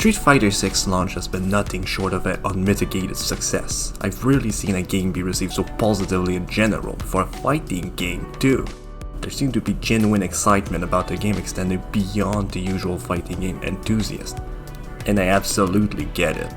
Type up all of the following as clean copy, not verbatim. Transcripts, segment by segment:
Street Fighter 6 launch has been nothing short of an unmitigated success. I've rarely seen a game be received so positively in general, for a fighting game too. There seemed to be genuine excitement about the game extending beyond the usual fighting game enthusiast. And I absolutely get it.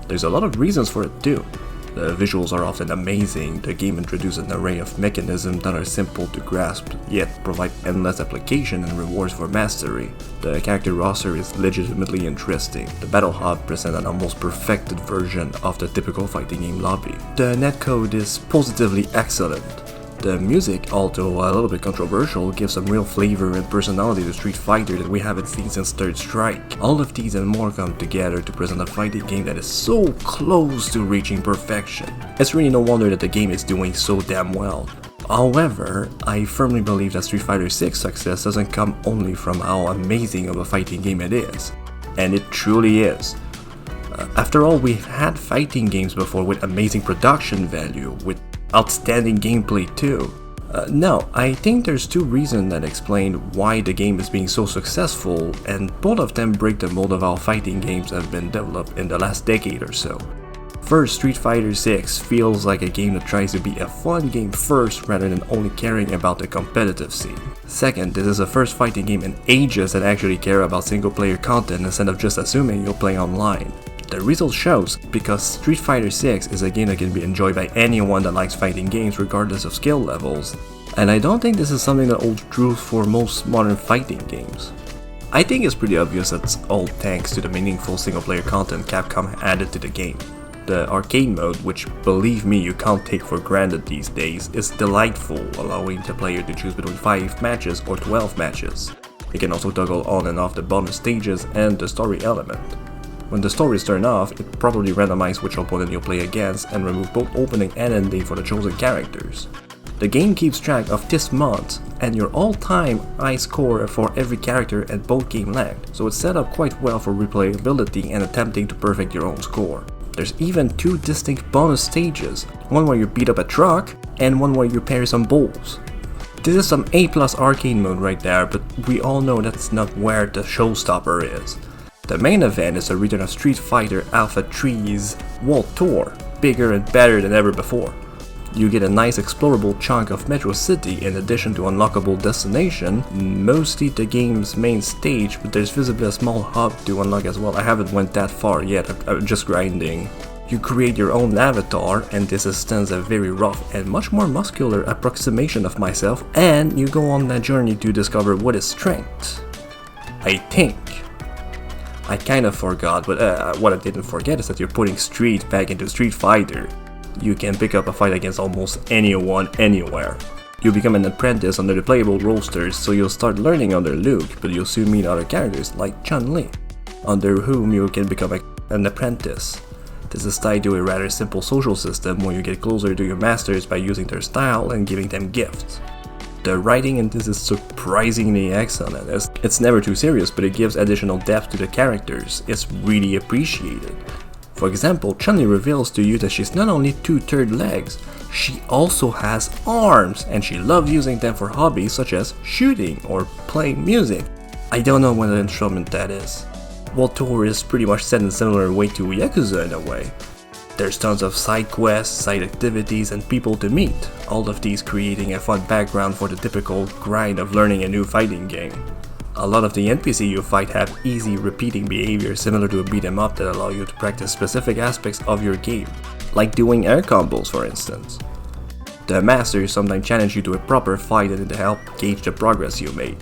There's a lot of reasons for it too. The visuals are often amazing, the game introduces an array of mechanisms that are simple to grasp, yet provide endless application and rewards for mastery. The character roster is legitimately interesting. The battle hub presents an almost perfected version of the typical fighting game lobby. The netcode is positively excellent. The music, although a little bit controversial, gives some real flavor and personality to Street Fighter that we haven't seen since Third Strike. All of these and more come together to present a fighting game that is so close to reaching perfection. It's really no wonder that the game is doing so damn well. However, I firmly believe that Street Fighter 6 success doesn't come only from how amazing of a fighting game it is. And it truly is. After all, we've had fighting games before with amazing production value, with outstanding gameplay too. Now, I think there's two reasons that explain why the game is being so successful, and both of them break the mold of how fighting games have been developed in the last decade or so. First, Street Fighter 6 feels like a game that tries to be a fun game first rather than only caring about the competitive scene. Second, this is the first fighting game in ages that actually care about single player content instead of just assuming you'll play online. The result shows, because Street Fighter 6 is a game that can be enjoyed by anyone that likes fighting games regardless of skill levels, and I don't think this is something that holds true for most modern fighting games. I think it's pretty obvious that's all thanks to the meaningful single player content Capcom added to the game. The arcade mode, which believe me you can't take for granted these days, is delightful, allowing the player to choose between 5 matches or 12 matches. You can also toggle on and off the bonus stages and the story element. When the stories turn off, it probably randomizes which opponent you'll play against and remove both opening and ending for the chosen characters. The game keeps track of this month and your all-time high score for every character at both game length, so it's set up quite well for replayability and attempting to perfect your own score. There's even 2 distinct bonus stages, one where you beat up a truck and one where you parry some balls. This is some A+ arcade mode right there, but we all know that's not where the showstopper is. The main event is the return of Street Fighter Alpha 3's World Tour, bigger and better than ever before. You get a nice explorable chunk of Metro City in addition to unlockable destination, mostly the game's main stage, but there's visibly a small hub to unlock as well. I haven't went that far yet, I'm just grinding. You create your own avatar, and this extends a very rough and much more muscular approximation of myself, and you go on that journey to discover what is strength. I think. I kind of forgot, but what I didn't forget is that you're putting Street back into Street Fighter. You can pick up a fight against almost anyone, anywhere. You become an apprentice under the playable rosters, so you'll start learning under Luke, but you'll soon meet other characters like Chun-Li, under whom you can become an apprentice. This is tied to a rather simple social system where you get closer to your masters by using their style and giving them gifts. The writing in this is surprisingly excellent. It's never too serious, but it gives additional depth to the characters. It's really appreciated. For example, Chun-Li reveals to you that she's not only 2/3 legs, she also has arms, and she loves using them for hobbies such as shooting or playing music. I don't know what instrument that is. World Tour is pretty much set in a similar way to Yakuza in a way. There's tons of side quests, side activities, and people to meet, all of these creating a fun background for the typical grind of learning a new fighting game. A lot of the NPC you fight have easy repeating behavior similar to a beat 'em up that allow you to practice specific aspects of your game, like doing air combos for instance. The masters sometimes challenge you to a proper fight and to help gauge the progress you made.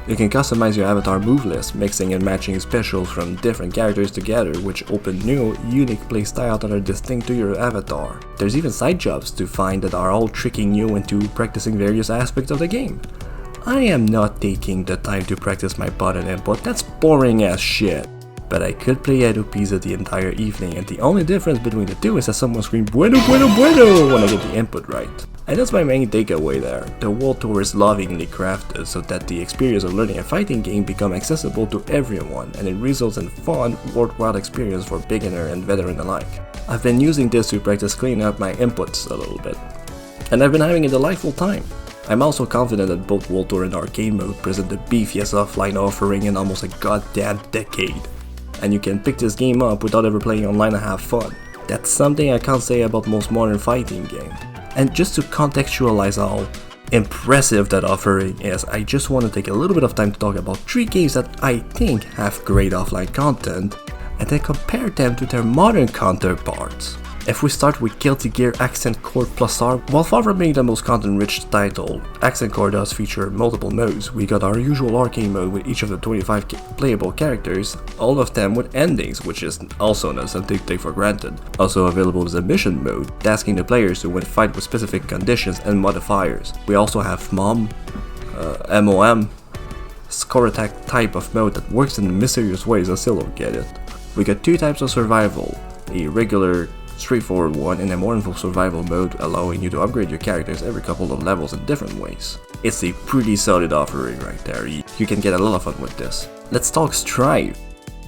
You can customize your avatar move list, mixing and matching specials from different characters together, which open new, unique playstyles that are distinct to your avatar. There's even side jobs to find that are all tricking you into practicing various aspects of the game. I am not taking the time to practice my button input, that's boring as shit. But I could play Edo Pizza the entire evening, and the only difference between the two is that someone screams "Bueno, bueno, bueno" when I get the input right. And that's my main takeaway there. The World Tour is lovingly crafted so that the experience of learning a fighting game becomes accessible to everyone, and it results in fun, worthwhile experience for beginner and veteran alike. I've been using this to practice cleaning up my inputs a little bit, and I've been having a delightful time. I'm also confident that both World Tour and Arcade Mode present the beefiest offline offering in almost a goddamn decade. and you can pick this game up without ever playing online and have fun. That's something I can't say about most modern fighting games. And just to contextualize how impressive that offering is, I just want to take a little bit of time to talk about 3 games that I think have great offline content, and then compare them to their modern counterparts. If we start with Guilty Gear Accent Core Plus R, while far from being the most content-rich title, Accent Core does feature multiple modes. We got our usual arcade mode with each of the 25 playable characters, all of them with endings, which is also not something to take for granted. Also available is a mission mode, tasking the players to win a fight with specific conditions and modifiers. We also have MOM, score attack type of mode that works in mysterious ways I still don't get it. We got 2 types of survival, a regular straightforward one and a more involved survival mode, allowing you to upgrade your characters every couple of levels in different ways. It's a pretty solid offering right there, you can get a lot of fun with this. Let's talk Strife.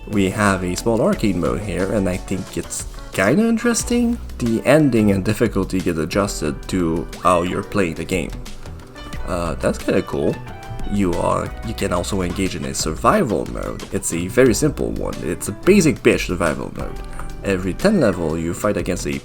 We have a small arcade mode here, and I think it's kinda interesting. The ending and difficulty get adjusted to how you're playing the game. That's kinda cool. You can also engage in a survival mode. It's a very simple one, it's a basic bitch survival mode. Every 10 level you fight against a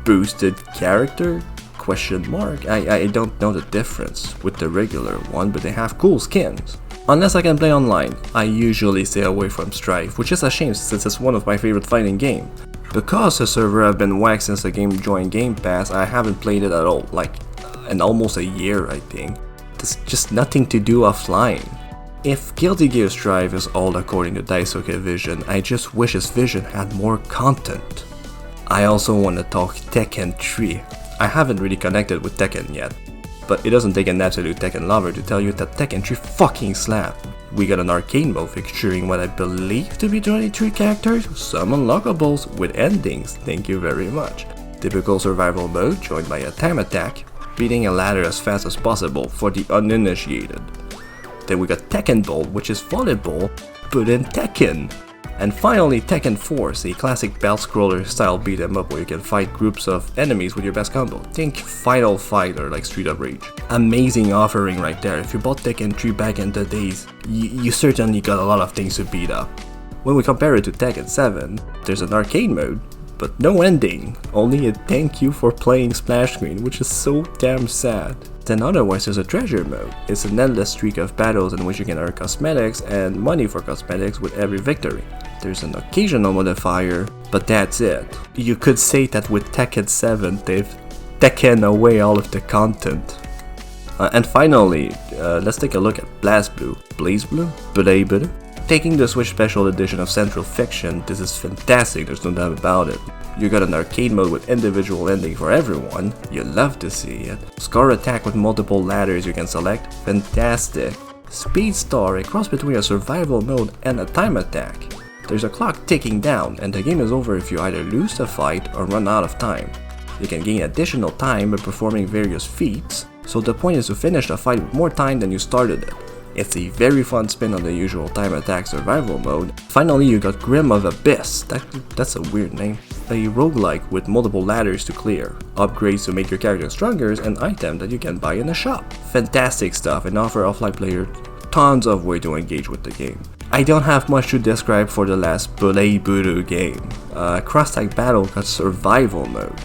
boosted character? Question mark? I don't know the difference with the regular one, but they have cool skins. Unless I can play online, I usually stay away from Strife, which is a shame since it's one of my favorite fighting games. Because the server have been whacked since the game joined Game Pass, I haven't played it at all, like in almost a year I think. There's just nothing to do offline. If Guilty Gear Strive is all according to Daisuke Vision, I just wish his vision had more content. I also want to talk Tekken 3. I haven't really connected with Tekken yet, but it doesn't take an absolute Tekken lover to tell you that Tekken 3 fucking slap. We got an arcade mode featuring what I believe to be 23 characters, some unlockables with endings, thank you very much. Typical survival mode joined by a time attack, beating a ladder as fast as possible for the uninitiated. Then we got Tekken Ball, which is volleyball, but in Tekken. And finally Tekken Force, a classic belt scroller style beat 'em up where you can fight groups of enemies with your best combo. Think Final Fight or like Street of Rage. Amazing offering right there. If you bought Tekken 3 back in the days, you certainly got a lot of things to beat up. When we compare it to Tekken 7, there's an arcade mode, but no ending. Only a thank you for playing splash screen, which is so damn sad. Then otherwise there's a treasure mode. It's an endless streak of battles in which you can earn cosmetics and money for cosmetics with every victory. There's an occasional modifier, but that's it. You could say that with Tekken 7 they've taken away all of the content. And finally, let's take a look at Blaze Blue. Taking the Switch Special Edition of Central Fiction, this is fantastic, there's no doubt about it. You got an arcade mode with individual ending for everyone, you love to see it. Score attack with multiple ladders you can select, fantastic. Speed Star, a cross between a survival mode and a time attack. There's a clock ticking down and the game is over if you either lose the fight or run out of time. You can gain additional time by performing various feats, so the point is to finish the fight with more time than you started it. It's a very fun spin on the usual time attack survival mode. Finally you got Grim of Abyss, that's a weird name. A roguelike with multiple ladders to clear, upgrades to make your character stronger, and items that you can buy in a shop. Fantastic stuff and offer offline players tons of way to engage with the game. I don't have much to describe for the last Buru game. Cross-tag battle got survival mode.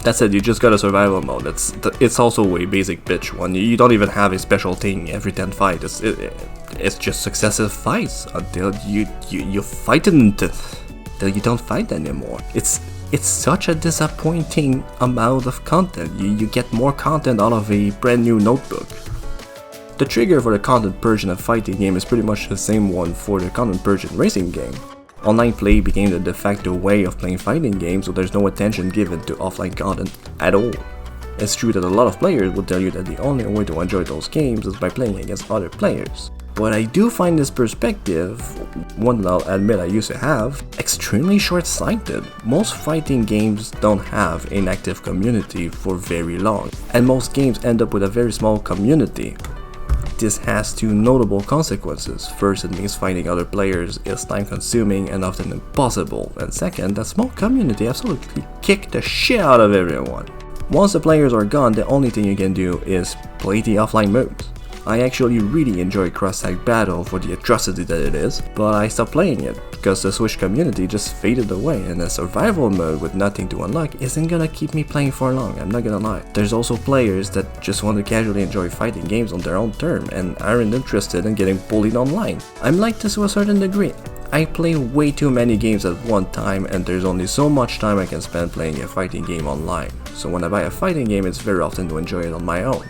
That's it, you just got a survival mode. It's also a basic bitch one. You don't even have a special thing every 10 fights. It's just successive fights until you fight until you don't fight anymore. It's such a disappointing amount of content. You get more content out of a brand new notebook. The trigger for the content purge in a fighting game is pretty much the same one for the content purge in racing game. Online play became the de facto way of playing fighting games, so there's no attention given to offline content at all. It's true that a lot of players will tell you that the only way to enjoy those games is by playing against other players. But I do find this perspective, one that I'll admit I used to have, extremely short-sighted. Most fighting games don't have an active community for very long, and most games end up with a very small community. This has 2 notable consequences. First, it means finding other players is time consuming and often impossible, and second, that small community absolutely kicked the shit out of everyone. Once the players are gone, the only thing you can do is play the offline modes. I actually really enjoy cross-tag battle for the atrocity that it is, but I stopped playing it because the Switch community just faded away, and a survival mode with nothing to unlock isn't gonna keep me playing for long, I'm not gonna lie. There's also players that just want to casually enjoy fighting games on their own term and aren't interested in getting bullied online. I'm like this to a certain degree. I play way too many games at one time, and there's only so much time I can spend playing a fighting game online. So when I buy a fighting game, it's very often to enjoy it on my own.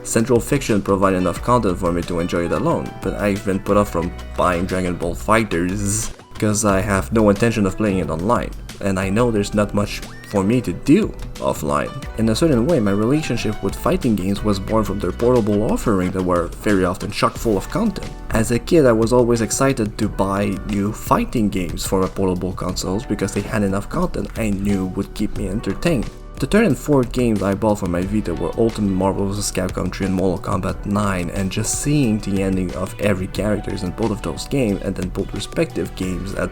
Central Fiction provide enough content for me to enjoy it alone, but I've been put off from buying Dragon Ball FighterZ because I have no intention of playing it online, and I know there's not much for me to do offline. In a certain way, my relationship with fighting games was born from their portable offering that were very often chock full of content. As a kid, I was always excited to buy new fighting games for my portable consoles because they had enough content I knew would keep me entertained. The third and fourth games I bought for my Vita were Ultimate Marvel vs. Capcom 3 and Mortal Kombat 9, and just seeing the ending of every characters in both of those games, and then both respective games at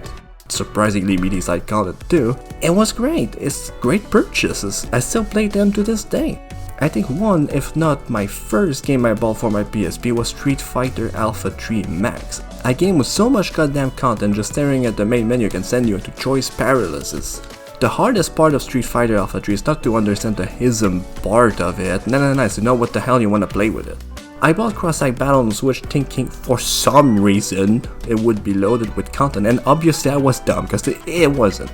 surprisingly meaty side content too, it was great. It's great purchases. I still play them to this day. I think one, if not my first game I bought for my PSP was Street Fighter Alpha 3 Max. A game with so much goddamn content, just staring at the main menu can send you into choice paralysis. The hardest part of Street Fighter Alpha 3 is not to understand the hism part of it, it's to know what the hell you want to play with it. I bought Cross-Site Battle on Switch thinking for some reason it would be loaded with content, and obviously I was dumb because it wasn't.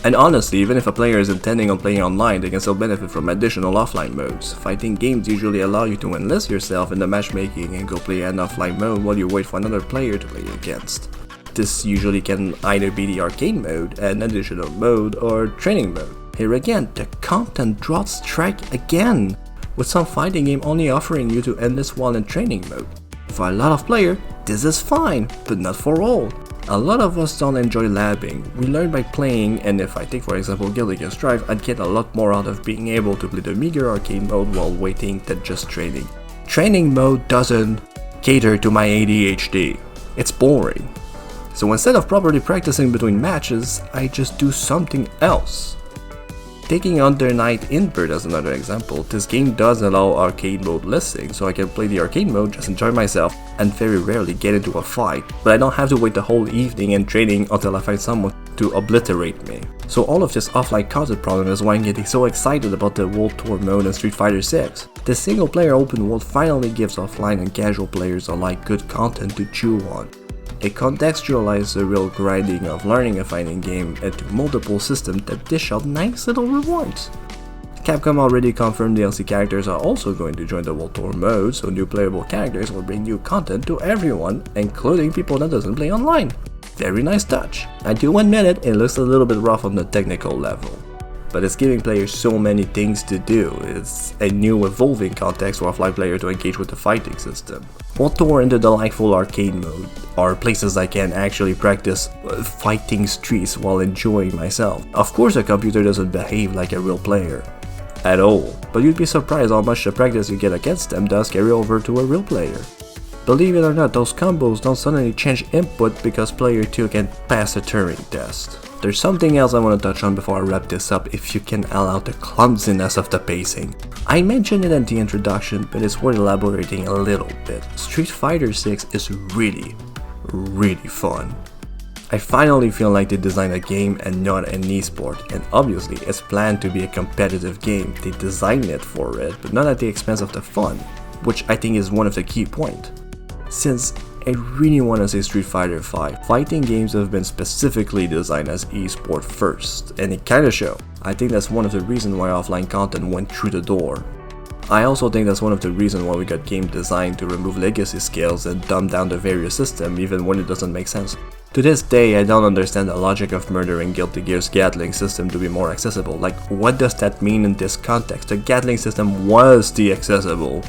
And honestly, even if a player is intending on playing online, they can still benefit from additional offline modes. Fighting games usually allow you to enlist yourself in the matchmaking and go play an offline mode while you wait for another player to play against. This usually can either be the arcade mode, an additional mode, or training mode. Here again, the content drought strike again, with some fighting game only offering you to enlist while in training mode. For a lot of players, this is fine, but not for all. A lot of us don't enjoy labbing. We learn by playing, and if I take for example Guilty Gear Strive, I'd get a lot more out of being able to play the meager arcade mode while waiting than just training. Training mode doesn't cater to my ADHD. It's boring. So instead of properly practicing between matches, I just do something else. Taking Under Night Invert as another example, this game does allow arcade mode listing, so I can play the arcade mode, just enjoy myself, and very rarely get into a fight, but I don't have to wait the whole evening and training until I find someone to obliterate me. So all of this offline content problem is why I'm getting so excited about the World Tour mode in Street Fighter 6. The single player open world finally gives offline and casual players alike good content to chew on. It contextualizes the real grinding of learning a fighting game into multiple systems that dish out nice little rewards. Capcom already confirmed DLC characters are also going to join the World Tour mode, so new playable characters will bring new content to everyone, including people that doesn't play online. Very nice touch. I do admit it looks a little bit rough on the technical level, but it's giving players so many things to do. It's a new evolving context for offline player to engage with the fighting system. World Tour into delightful arcade mode are places I can actually practice fighting streets while enjoying myself. Of course a computer doesn't behave like a real player at all, but you'd be surprised how much the practice you get against them does carry over to a real player. Believe it or not, those combos don't suddenly change input because player 2 can pass a Turing test. There's something else I want to touch on before I wrap this up, if you can allow the clumsiness of the pacing. I mentioned it in the introduction, but it's worth elaborating a little bit. Street Fighter 6 is really fun. I finally feel like they designed a game and not an esport, and obviously it's planned to be a competitive game. They designed it for it, but not at the expense of the fun, which I think is one of the key points. Since I really want to say Street Fighter 5, fighting games have been specifically designed as esport first, and it kinda shows. I think that's one of the reasons why offline content went through the door. I also think that's one of the reasons why we got game designed to remove legacy skills and dumb down the various systems even when it doesn't make sense. To this day, I don't understand the logic of murdering Guilty Gear's Gatling system to be more accessible. Like, what does that mean in this context? The Gatling system was the accessible.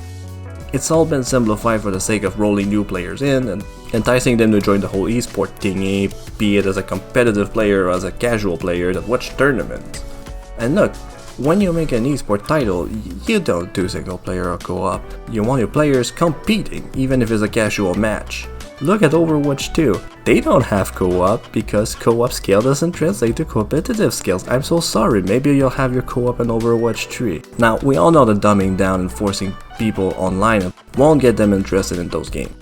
It's all been simplified for the sake of rolling new players in and enticing them to join the whole esport thingy, be it as a competitive player or as a casual player that watch tournaments. And look, when you make an esport title, you don't do single player or co-op. You want your players competing, even if it's a casual match. Look at Overwatch 2. They don't have co-op because co-op skill doesn't translate to competitive skills. I'm so sorry, maybe you'll have your co-op in Overwatch 3. Now, we all know that dumbing down and forcing people online won't get them interested in those games.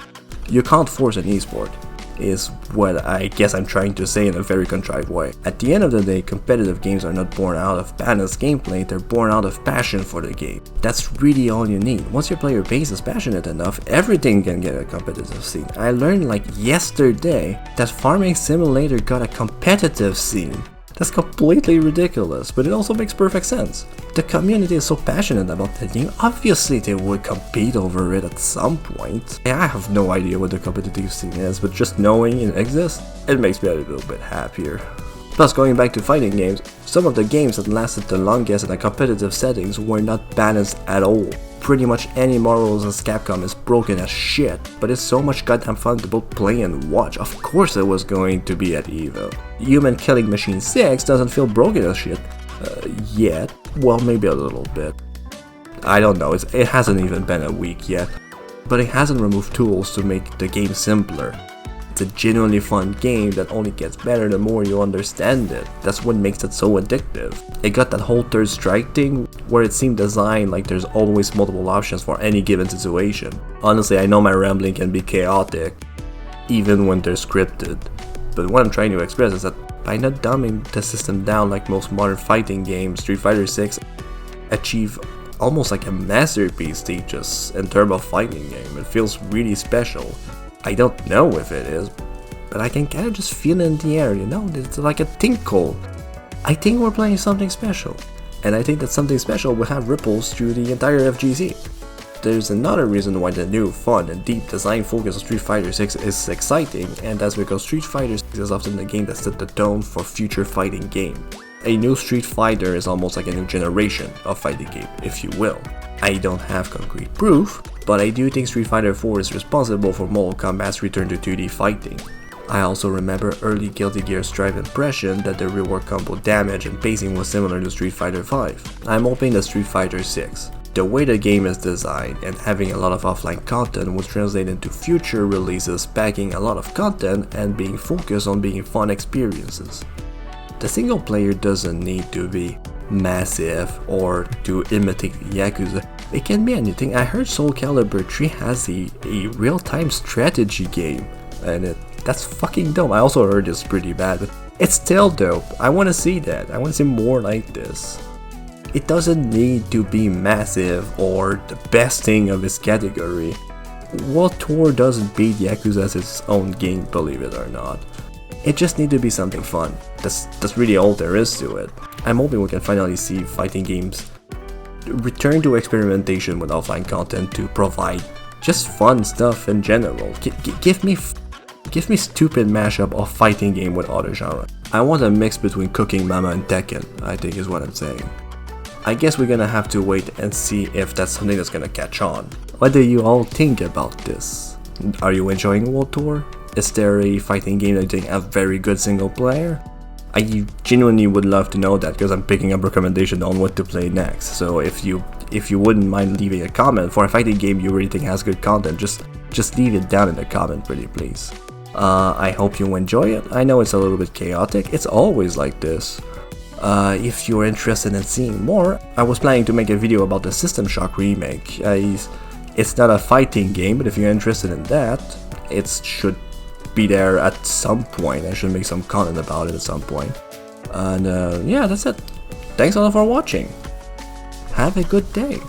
You can't force an esport. is what I guess I'm trying to say in a very contrived way. At the end of the day, competitive games are not born out of balanced gameplay, they're born out of passion for the game. That's really all you need. Once your player base is passionate enough, everything can get a competitive scene. I learned like yesterday that Farming Simulator got a competitive scene. That's completely ridiculous, but it also makes perfect sense. The community is so passionate about the game, obviously they would compete over it at some point. I have no idea what the competitive scene is, but just knowing it exists, it makes me a little bit happier. Plus, going back to fighting games, some of the games that lasted the longest in a competitive settings were not balanced at all. Pretty much any Marvel vs. Capcom is broken as shit, but it's so much goddamn fun to both play and watch. Of course it was going to be at EVO. Human Killing Machine 6 doesn't feel broken as shit, yet. Well, maybe a little bit. I don't know, it hasn't even been a week yet. But it hasn't removed tools to make the game simpler. It's a genuinely fun game that only gets better the more you understand it. That's what makes it so addictive. It got that whole third strike thing where it seemed designed like there's always multiple options for any given situation. Honestly, I know my rambling can be chaotic, even when they're scripted. But what I'm trying to express is that by not dumbing the system down like most modern fighting games, Street Fighter 6 achieve almost like a masterpiece status in terms of fighting game. It feels really special. I don't know if it is, but I can kind of just feel it in the air, you know? It's like a tinkle. I think we're playing something special, and I think that something special will have ripples through the entire FGC. There's another reason why the new, fun, and deep design focus of Street Fighter 6 is exciting, and that's because Street Fighter 6 is often the game that set the tone for future fighting games. A new Street Fighter is almost like a new generation of fighting game, if you will. I don't have concrete proof, but I do think Street Fighter 4 is responsible for Mortal Kombat's return to 2D fighting. I also remember early Guilty Gear Strive impression that the rework combo damage and pacing was similar to Street Fighter 5. I'm hoping that Street Fighter 6, the way the game is designed and having a lot of offline content, will translate into future releases packing a lot of content and being focused on being fun experiences. The single player doesn't need to be massive or to imitate Yakuza. It can be anything. I heard Soul Calibur 3 has a real-time strategy game, and that's fucking dope. I also heard it's pretty bad, but it's still dope. I want to see that. I want to see more like this. It doesn't need to be massive or the best thing of its category. World Tour doesn't beat Yakuza as its own game, believe it or not. It just needs to be something fun. That's really all there is to it. I'm hoping we can finally see fighting games return to experimentation with offline content to provide just fun stuff in general. Give me stupid mashup of fighting game with other genre. I want a mix between Cooking Mama and Tekken, I think is what I'm saying. I guess we're gonna have to wait and see if that's something that's gonna catch on. What do you all think about this? Are you enjoying World Tour? Is there a fighting game that you think has very good single player? I genuinely would love to know that because I'm picking up recommendations on what to play next. So if you wouldn't mind leaving a comment for a fighting game you really think has good content, just leave it down in the comment pretty please. I hope you enjoy it. I know it's a little bit chaotic, it's always like this. If you're interested in seeing more, I was planning to make a video about the System Shock remake. It's not a fighting game, but if you're interested in that, it should be there at some point. I should make some content about it at some point. And yeah, that's it. Thanks a lot for watching. Have a good day.